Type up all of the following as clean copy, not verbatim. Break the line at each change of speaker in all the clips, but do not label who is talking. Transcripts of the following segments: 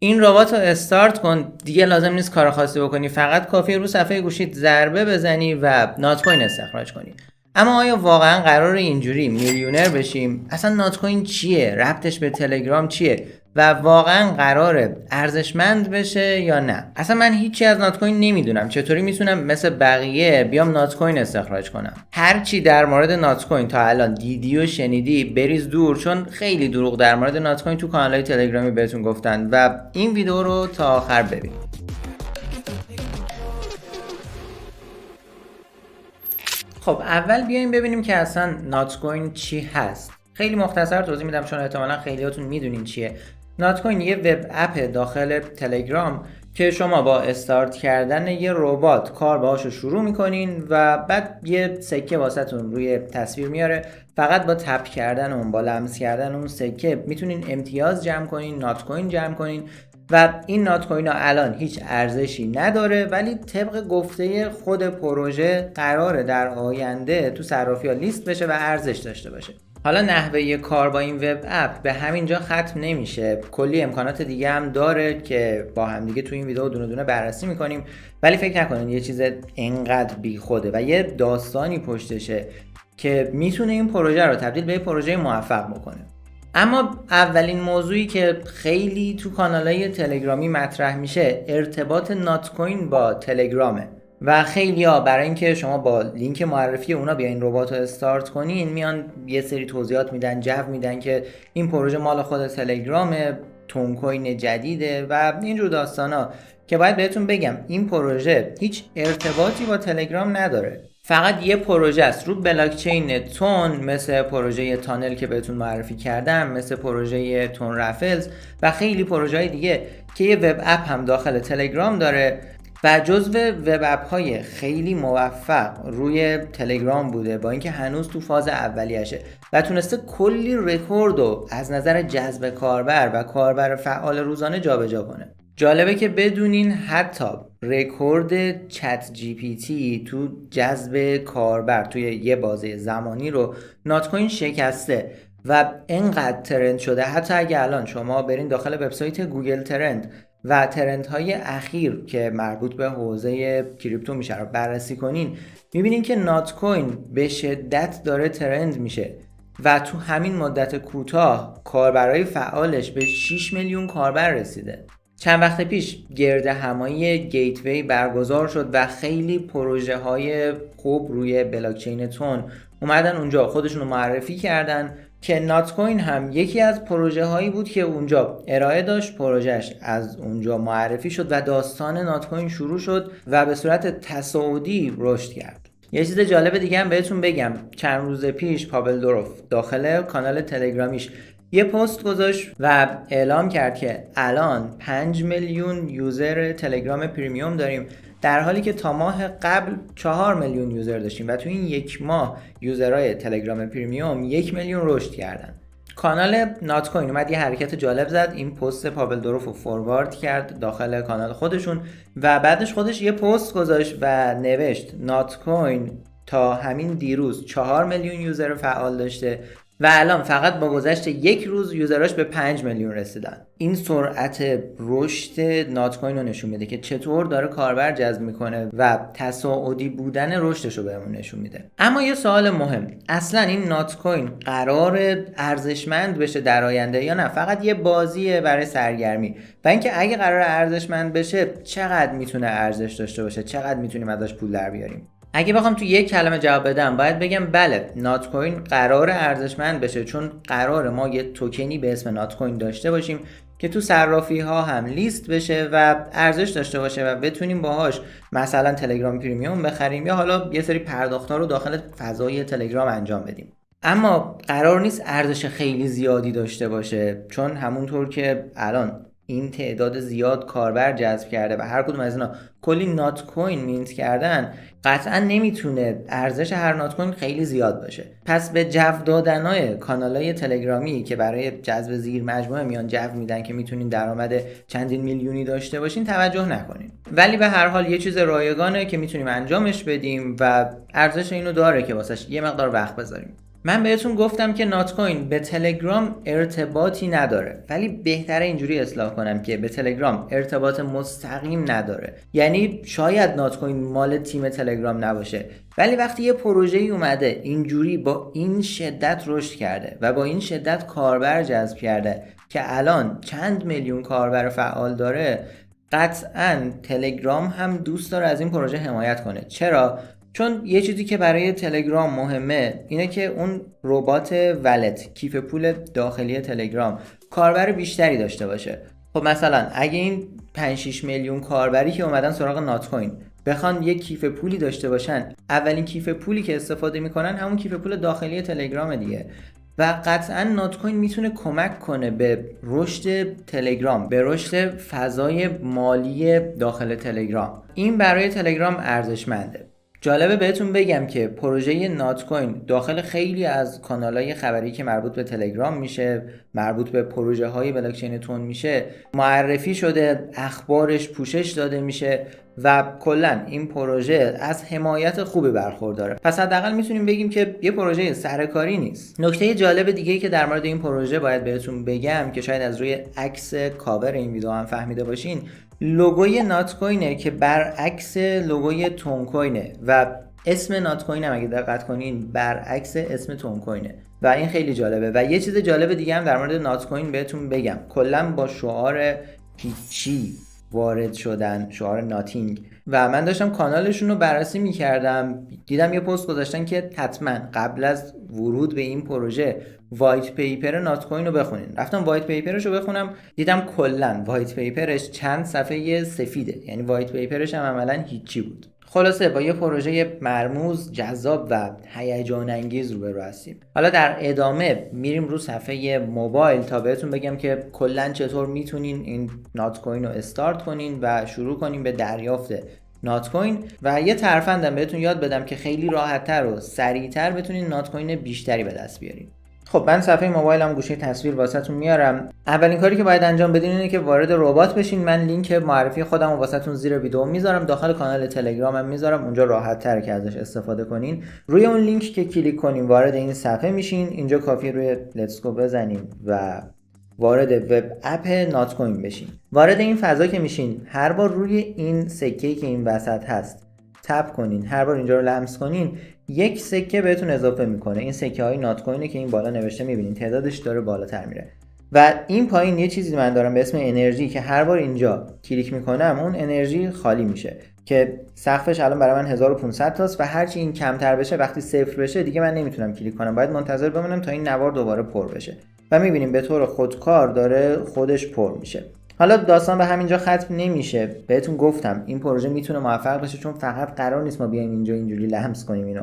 این ربات رو استارت کن، دیگه لازم نیست کار خاصی بکنی، فقط کافیه رو صفحه گوشیت ضربه بزنی و نات کوین استخراج کنی. اما آیا واقعا قرار اینجوری میلیونر بشیم؟ اصلا نات کوین چیه؟ ربطش به تلگرام چیه؟ و واقعا قراره ارزشمند بشه یا نه؟ اصلا من هیچی از نات کوین نمیدونم. چطوری میتونم مثل بقیه بیام نات کوین استخراج کنم؟ هر چی در مورد نات کوین تا الان دیدی و شنیدی بریز دور، چون خیلی دروغ در مورد نات کوین تو کانال‌های تلگرامی بهتون گفتن و این ویدیو رو تا آخر ببین. خب اول بیایم ببینیم که اصلا نات کوین چی هست. خیلی مختصر توضیح میدم چون احتمالاً خیلیاتون میدونین چیه. نات کوین یه وب اپ داخل تلگرام که شما با استارت کردن یه ربات کار باهاشو شروع میکنین و بعد یه سکه واسهتون روی تصویر میاره. فقط با تپ کردن اون، با لمس کردن اون سکه میتونین امتیاز جمع کنین، نات کوین جمع کنین و این نات کوین ها الان هیچ ارزشی نداره، ولی طبق گفته خود پروژه قراره در آینده تو صرافی‌ها لیست بشه و ارزش داشته باشه. حالا نحوه کار با این وب اپ به همینجا ختم نمیشه، کلی امکانات دیگه هم داره که با هم دیگه تو این ویدیو دونه دونه بررسی میکنیم، ولی فکر نکنین یه چیز اینقدر بیخوده و یه داستانی پشتشه که میتونه این پروژه رو تبدیل به یه پروژه موفق بکنه. اما اولین موضوعی که خیلی تو کانال‌های تلگرامی مطرح میشه ارتباط نات کوین با تلگرامه و خیلی‌ها برای اینکه شما با لینک معرفی اونا بیاین ربات رو استارت کنین میان یه سری توضیحات میدن، جو میدن که این پروژه مال خود تلگرامه، تون کوین جدیده و اینجور داستانا که باید بهتون بگم این پروژه هیچ ارتباطی با تلگرام نداره. فقط یه پروژه است رو بلاکچین تون، مثل پروژه تانل که بهتون معرفی کردم، مثل پروژه تون رفلز و خیلی پروژه های دیگه که یه وب اپ هم داخل تلگرام داره و جزو وب اپ های خیلی موفق روی تلگرام بوده، با اینکه هنوز تو فاز اولیشه و تونسته کلی رکوردو از نظر جذب کاربر و کاربر فعال روزانه جابجا کنه. جالبه که بدونین حتی رکورد چت جی پی تی تو جذب کاربر توی یه بازه زمانی رو نات کوین شکسته و انقدر ترند شده حتی اگه الان شما برین داخل وبسایت گوگل ترند و ترندهای اخیر که مربوط به حوزه کریپتو میشه رو بررسی کنین میبینین که نات کوین به شدت داره ترند میشه و تو همین مدت کوتاه کاربرای فعالش به 6 میلیون کاربر رسیده. چند وقت پیش گرد همایی گیتوی برگزار شد و خیلی پروژه های خوب روی بلاکچین تون اومدن اونجا خودشون رو معرفی کردن که نات کوین هم یکی از پروژه هایی بود که اونجا ارائه داشت، پروژهش از اونجا معرفی شد و داستان نات کوین شروع شد و به صورت تصاعدی رشد کرد. یه چیز جالب دیگه هم بهتون بگم، چند روز پیش پاول دوروف داخل کانال تلگرامیش یه پست گذاشت و اعلام کرد که الان 5 میلیون یوزر تلگرام پریمیوم داریم، در حالی که تا ماه قبل 4 میلیون یوزر داشتیم و تو این یک ماه یوزرهای تلگرام پریمیوم 1 میلیون رشد کردن. کانال نات کوین اومد یه حرکت جالب زد، این پست پاول دوروف رو فوروارد کرد داخل کانال خودشون و بعدش خودش یه پست گذاشت و نوشت نات کوین تا همین دیروز 4 میلیون یوزر فعال داشته و الان فقط با گذشت یک روز یوزراش به 5 میلیون رسیدن. این سرعت رشد نات کوین رو نشون میده که چطور داره کاربر جذب میکنه و تصاعدی بودن رشدش رو بهمون نشون میده. اما یه سوال مهم، اصلا این نات کوین قرار ارزشمند بشه در آینده یا نه فقط یه بازیه برای سرگرمی؟ و اینکه اگه قرار ارزشمند بشه چقدر میتونه ارزش داشته باشه، چقدر میتونیم ازش پول در بیاریم؟ اگه بخوام تو یک کلمه جواب بدم باید بگم بله، نات کوین قرار ارزشمند بشه، چون قرار ما یه توکنی به اسم نات کوین داشته باشیم که تو صرافی ها هم لیست بشه و ارزش داشته باشه و بتونیم باهاش مثلا تلگرام پریمیوم بخریم یا حالا یه سری پرداخت‌ها رو داخل فضای تلگرام انجام بدیم. اما قرار نیست ارزش خیلی زیادی داشته باشه، چون همونطور که الان این تعداد زیاد کاربر جذب کرده و هر کدوم از اینا کلی نات کوین مینت کردن، قطعا نمیتونه ارزش هر نات کوین خیلی زیاد باشه. پس به جو دادنای کانالای تلگرامی که برای جذب زیر مجموعه میان جو میدن که میتونین درآمد چندین میلیونی داشته باشین توجه نکنین، ولی به هر حال یه چیز رایگانه که میتونیم انجامش بدیم و ارزش اینو داره که واسش یه مقدار وقت بذاریم. من بهتون گفتم که نات کوین به تلگرام ارتباطی نداره، ولی بهتره اینجوری اصلاح کنم که به تلگرام ارتباط مستقیم نداره. یعنی شاید نات کوین مال تیم تلگرام نباشه، ولی وقتی یه پروژه‌ای اومده اینجوری با این شدت رشد کرده و با این شدت کاربر جذب کرده که الان چند میلیون کاربر فعال داره، قطعاً تلگرام هم دوست داره از این پروژه حمایت کنه. چرا؟ چون یه چیزی که برای تلگرام مهمه اینه که اون ربات ولت، کیف پول داخلی تلگرام، کاربر بیشتری داشته باشه. خب مثلا اگه این 5-6 میلیون کاربری که اومدن سراغ نات کوین بخوان یک کیف پولی داشته باشن، اولین کیف پولی که استفاده میکنن همون کیف پول داخلی تلگرام دیگه. و قطعا نات کوین میتونه کمک کنه به رشد تلگرام، به رشد فضای مالی داخل تلگرام. این برای تلگرام ارزشمنده. جالبه بهتون بگم که پروژه نات کوین داخل خیلی از کانال‌های خبری که مربوط به تلگرام میشه، مربوط به پروژه‌های بلاکچین تون میشه، معرفی شده، اخبارش پوشش داده میشه و کلا این پروژه از حمایت خوبی برخورداره. پس حداقل میتونیم بگیم که یه پروژه سرکاری نیست. نکته جالب دیگه‌ای که در مورد این پروژه باید بهتون بگم که شاید از روی عکس کاور این ویدیو هم فهمیده باشین، لوگوی نات کوینه که برعکس لوگوی تون کوینه و اسم نات کوین هم اگه دقت کنین برعکس اسم تون کوینه و این خیلی جالبه. و یه چیز جالب دیگه هم در مورد نات کوین بهتون بگم، کلا با شعار هیچی وارد شدن، شعار ناتینگ، و من داشتم کانالشون رو بررسی میکردم، دیدم یه پست گذاشتن که حتما قبل از ورود به این پروژه وایت پیپر نات کوین رو بخونین. رفتم وایت پیپرش رو بخونم، دیدم کلا وایت پیپرش چند صفحه سفیده، یعنی وایت پیپرش هم عملا هیچی بود. خلاصه با یه پروژه مرموز، جذاب و هیجان انگیز روبرو هستیم. حالا در ادامه میریم رو صفحه موبایل تا بهتون بگم که کلا چطور میتونین این نات کوین رو استارت کنین و شروع کنین به دریافت نات کوین. و یه ترفندم بهتون یاد بدم که خیلی راحت‌تر و سریع‌تر بتونین نات کوین بیشتری به دست بیارین. خب من صفحه موبایلم گوشه تصویر واسهتون میارم. اولین کاری که باید انجام بدین اینه که وارد ربات بشین. من لینک معرفی خودم رو واسهتون زیر ویدیو میذارم، داخل کانال تلگرامم میذارم، اونجا راحت تره که ازش استفاده کنین. روی اون لینک که کلیک کنین وارد این صفحه میشین. اینجا کافیه روی لیتس گو بزنین و وارد وب اپ نات کوین بشین. وارد این فضا که میشین، هر بار روی این سکه‌ای که این وسط هست تپ کنین، هر بار اینجا رو لمس کنین، یک سکه بهتون اضافه میکنه. این سکه های نات کوینه که این بالا نوشته میبینین، تعدادش داره بالاتر میره. و این پایین یه چیزی من دارم به اسم انرژی که هر بار اینجا کلیک میکنم اون انرژی خالی میشه که سقفش الان برای من 1500 تاست و هرچی این کمتر بشه، وقتی صفر بشه دیگه من نمیتونم کلیک کنم، باید منتظر بمونم تا این نوار دوباره پر بشه و میبینیم به طور خودکار داره خودش پر میشه. حالا داستان به همینجا ختم نمیشه. بهتون گفتم این پروژه میتونه موفق بشه چون فقط قرار نیست ما بیایم اینجا اینجوری لمس کنیم اینو،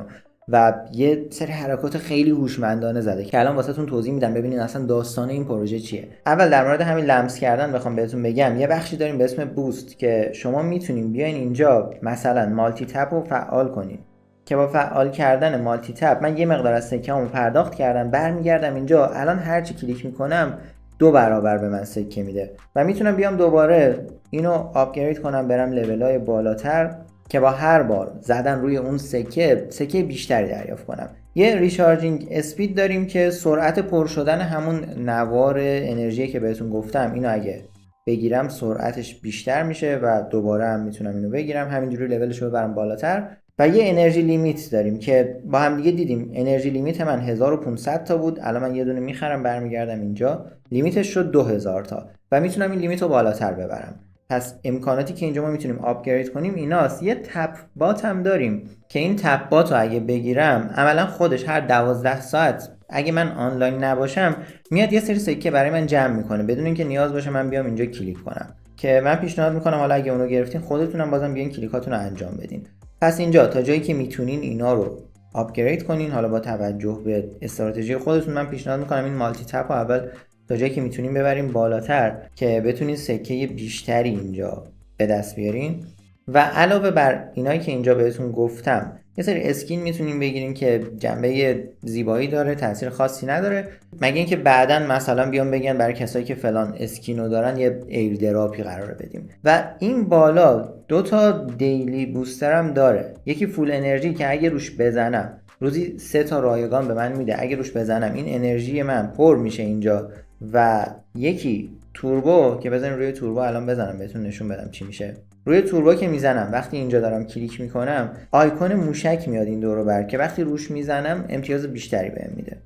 و یه سری حرکات خیلی هوشمندانه زده که الان واسهتون توضیح میدم ببینین اصلا داستان این پروژه چیه. اول در مورد همین لمس کردن بخوام بهتون بگم، یه بخشی داریم به اسم بوست که شما میتونین بیاین اینجا مثلا مالتی تپ رو فعال کنین که با فعال کردن مالتی تپ من یه مقدار از سکه‌مو پرداخت کردم، برمیگردم اینجا، الان هر چی کلیک میکنم 2 برابر به من سکه میده و میتونم بیام دوباره اینو آپگرید کنم برم لول‌های بالاتر که با هر بار زدن روی اون سکه بیشتری دریافت کنم. یه ریچارجینگ اسپید داریم که سرعت پر شدن همون نوار انرژی که بهتون گفتم، اینو اگه بگیرم سرعتش بیشتر میشه و دوباره هم میتونم اینو بگیرم، همینجوری لولش رو ببرم بالاتر. و یه انرژی لیمیت داریم که با هم دیگه دیدیم انرژی لیمیت من 1500 تا بود، الان من یه دونه میخرم برمیگردم اینجا لیمیتش شد 2000 تا و میتونم این لیمیت رو بالاتر ببرم. پس امکاناتی که اینجا ما میتونیم آپگرید کنیم ایناست. یه تپ بات هم داریم که این تپ بات رو اگه بگیرم عملا خودش هر 12 ساعت اگه من آنلاین نباشم میاد یه سری سکه برای من جمع میکنه بدون اینکه نیاز باشه من بیام اینجا کلیک کنم، که من پیشنهاد میکنم حالا اگه اونو گرفتین خودتونم بازم بیاین کلیکاتون رو انجام بدین. پس اینجا تا جایی که میتونین اینا رو آپگرید کنین، حالا با توجه به استراتژی خودتون من پیشنهاد میکنم این مالتی تپ رو اول تا جایی که میتونین ببریم بالاتر که بتونین سکه بیشتری اینجا به دست بیارین. و علاوه بر اینایی که اینجا بهتون گفتم یه سری اسکین میتونین بگیرین که جنبه زیبایی داره، تاثیر خاصی نداره، مگه اینکه بعداً مثلا بیان بگن برای کسایی که فلان اسکینو دارن یه ایردراپی قراره بدیم. و این بالا 2 تا دیلی بوستر هم داره، یکی فول انرژی که اگه روش بزنم روزی 3 تا رایگان به من میده. اگه روش بزنم این انرژی من پر میشه اینجا و یکی توربو که بزنیم روی توربو الان بزنم بهتون نشون بدم چی میشه. روی توربو که میزنم وقتی اینجا دارم کلیک میکنم آیکون موشک میاد این دور و بر که وقتی روش میزنم امتیاز بیشتری بهم میده.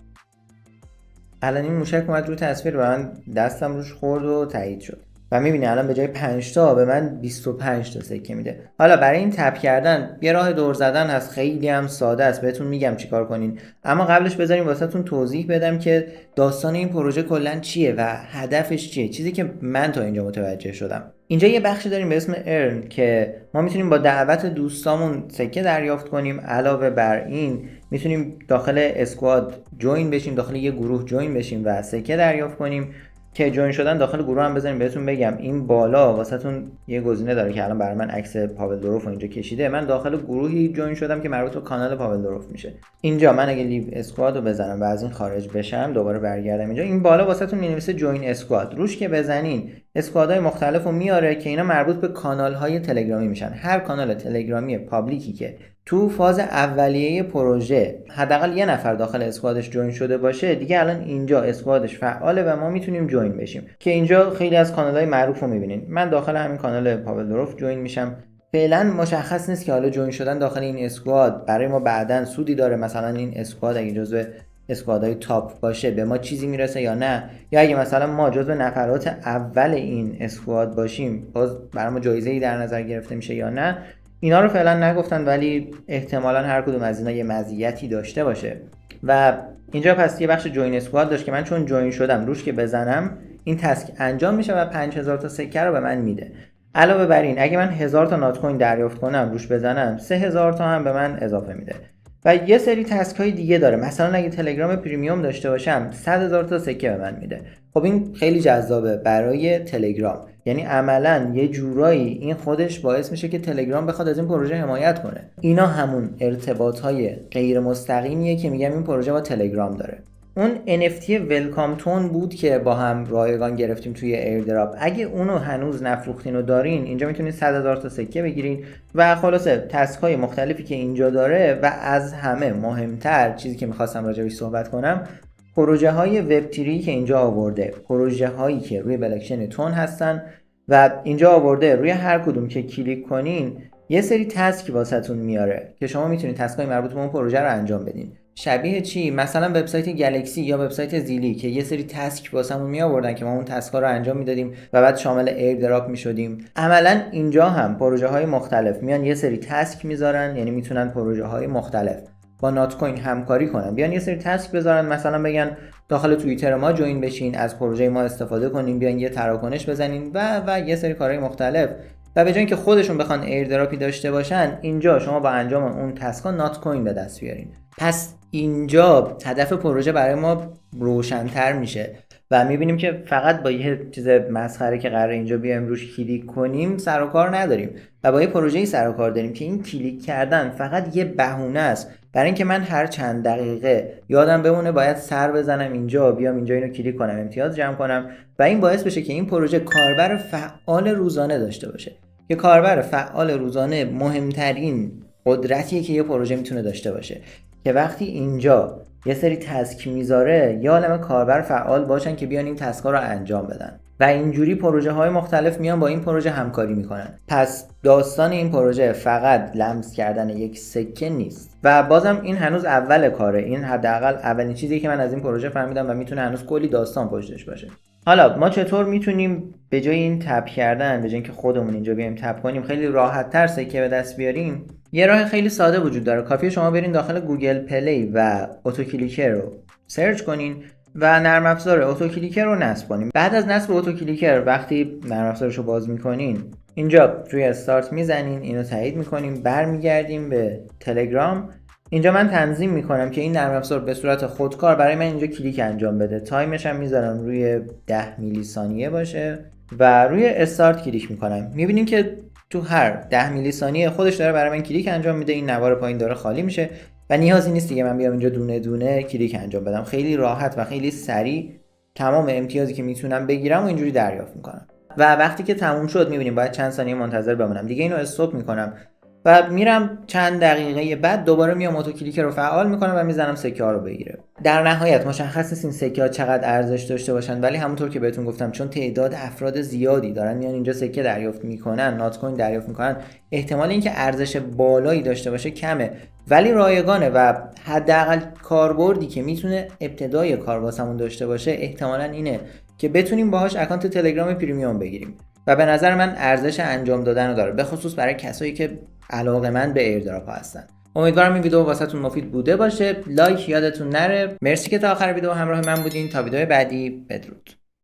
الان این موشک اومد رو تصویر و من دستم روش خورد و تایید شد و میبینی الان به جای 5 تا به من 25 تا سکه میده. حالا برای این تپ کردن یه راه دور زدن هست، خیلی هم ساده است، بهتون میگم چیکار کنین. اما قبلش بذارین واسهتون توضیح بدم که داستان این پروژه کلا چیه و هدفش چیه، چیزی که من تا اینجا متوجه شدم. اینجا یه بخشی داریم به اسم ارن که ما میتونیم با دعوت دوستامون سکه دریافت کنیم. علاوه بر این میتونیم داخل اسکواد جوین بشیم، داخل یه گروه جوین بشیم و سکه دریافت کنیم. که جوین شدن داخل گروه هم بذاریم بهتون بگم این بالا واسهتون یه گزینه داره که الان برای من عکس پاول دوروف اینجا کشیده. من داخل گروهی جوین شدم که مربوط به کانال پاول دوروف میشه. اینجا من اگه لیو اسکواد رو بزنم و از این خارج بشم دوباره برگردم اینجا، این بالا واسهتون مینویسه جوین اسکواد. روش که بزنین اسکوادهای مختلفو میاره که اینا مربوط به کانال‌های تلگرامی میشن. هر کانال تلگرامی پابلیکی که تو فاز اولیه پروژه حداقل یه نفر داخل اسکوادش جوین شده باشه دیگه الان اینجا اسکوادش فعاله و ما میتونیم جوین بشیم. که اینجا خیلی از کانال‌های معروف رو میبینین. من داخل همین کانال پاول دوروف جوین میشم. فعلا مشخص نیست که حالا جوین شدن داخل این اسکواد برای ما بعداً سودی داره. مثلا این اسکواد اگه جزو اسکوادهای تاپ باشه به ما چیزی میرسه یا نه، یا اگه مثلا ما جزو نفرات اول این اسکواد باشیم باز برای ما جایزه‌ای در نظر گرفته میشه یا نه. اینا رو فعلا نگفتن ولی احتمالاً هر کدوم از اینا یه مزیتی داشته باشه. و اینجا پس یه بخش جوین اسکواد داشت که من چون جوین شدم روش که بزنم این تسک انجام میشه و 5000 تا سکه رو به من میده. علاوه بر این اگه من 1000 تا نات کوین دریافت کنم روش بزنم 3000 تا هم به من اضافه میده. و یه سری تسک های دیگه داره. مثلا اگه تلگرام پریمیوم داشته باشم 100,000 تا سکه به من میده. خب این خیلی جذابه برای تلگرام. یعنی عملا یه جورایی این خودش باعث میشه که تلگرام بخواد از این پروژه حمایت کنه. اینا همون ارتباط های غیر مستقیمیه که میگم این پروژه با تلگرام داره. اون NFT ولکام تون بود که با هم رایگان گرفتیم توی ایردراپ. اگه اونو هنوز نفروختین و دارین اینجا میتونید 100,000 تا سکه بگیرین. و خلاصه تسک های مختلفی که اینجا داره و از همه مهمتر چیزی که میخواستم راجعش صحبت کنم پروژه های وب تری که اینجا آورده، پروژه هایی که روی بلاکچین تون هستن و اینجا آورده روی هر کدوم که کلیک کنین یه سری تسک واسهتون میاره که شما میتونید تسک های مربوط به اون پروژه رو انجام بدین. شبیه چی؟ مثلا وبسایت گلکسی یا وبسایت زیلی که یه سری تسک واسمون می آوردن که ما اون تسکا رو انجام میدادیم و بعد شامل ایردراپ میشدیم. عملا اینجا هم پروژه های مختلف میان یه سری تسک میذارن، یعنی میتونن پروژه های مختلف با نات کوین همکاری کنن، بیان یه سری تسک بذارن، مثلا بگن داخل توییتر ما جوین بشین، از پروژه ما استفاده کنین، بیان یه تراکنش بزنین و یه سری کارهای مختلف. و به جای اینکه خودشون بخوان ایردراپی داشته باشن اینجا شما با انجام اون تسکا نات کوین به دست بیارین. پس اینجا هدف پروژه برای ما روشن‌تر میشه و میبینیم که فقط با یه چیز مسخره که قراره اینجا بیایم روش کلیک کنیم سر و کار نداریم و با یه پروژه‌ای سر و کار داریم که این کلیک کردن فقط یه بهونه است برای اینکه من هر چند دقیقه یادم بمونه باید سر بزنم اینجا، بیام اینجا اینو کلیک کنم، امتیاز جمع کنم و این باعث بشه که این پروژه کاربر فعال روزانه داشته باشه. که کاربر فعال روزانه مهمترین قدرتیه که یه پروژه میتونه داشته باشه، که وقتی اینجا یه سری تسک میذاره یه عالمه کاربر فعال باشن که بیان این تسکا رو انجام بدن و اینجوری پروژه های مختلف میان با این پروژه همکاری میکنن. پس داستان این پروژه فقط لمس کردن یک سکه نیست و بازم این هنوز اول کاره. این حداقل اولین چیزی که من از این پروژه فهمیدم و میتونه هنوز کلی داستان پشتش باشه. حالا ما چطور میتونیم به جای این تپ کردن، به جای اینکه خودمون اینجا بیایم تپ کنیم خیلی راحت تر سکه به دست بیاریم؟ یه راه خیلی ساده وجود داره. کافیه شما برین داخل گوگل پلی و اتو کلیکر رو سرچ کنین و نرم افزار اتو کلیکر رو نصب کنین. بعد از نصب اتو کلیکر وقتی نرم افزارش رو باز میکنین اینجا روی استارت میزنین، اینو تایید میکنیم، برمیگردیم به تلگرام. اینجا من تنظیم میکنم که این نرم افزار به صورت خودکار برای من اینجا کلیک انجام بده. تایمش هم میذارم روی 10 میلی ثانیه باشه و روی استارت کلیک میکنم. میبینیم که تو هر 10 میلی ثانیه خودش داره برای من کلیک انجام میده. این نوار پایین داره خالی میشه و نیازی نیست دیگه من بیام اینجا دونه دونه کلیک انجام بدم. خیلی راحت و خیلی سریع تمام امتیازی که میتونم بگیرم و اینجوری دریافت میکنم. و وقتی که تموم شد میبینیم باید چند ثانیه منتظر بمونم. دیگه اینو استاپ میکنم و میرم چند دقیقه بعد دوباره میام اتوکلیک رو فعال میکنم و میزنم سکه ها رو بگیره. در نهایت مشخص نیست این سکه ها چقدر ارزش داشته باشن، ولی همونطور که بهتون گفتم چون تعداد افراد زیادی دارن میان اینجا سکه دریافت میکنن، نات کوین دریافت میکنن، احتمال اینکه ارزش بالایی داشته باشه کمه، ولی رایگانه و حداقل کاربردی که میتونه ابتدای کار واسمون داشته باشه احتمالاً اینه که بتونیم باهاش اکانت تلگرام پریمیوم بگیریم و به نظر من ارزش انجام دادن رو داره، به خصوص برای کسایی که علاقه‌مند به ایردراپ هستن. امیدوارم این ویدیو واسهتون مفید بوده باشه. لایک یادتون نره. مرسی که تا آخر ویدیو همراه من بودین. تا ویدیو بعدی، بدرود.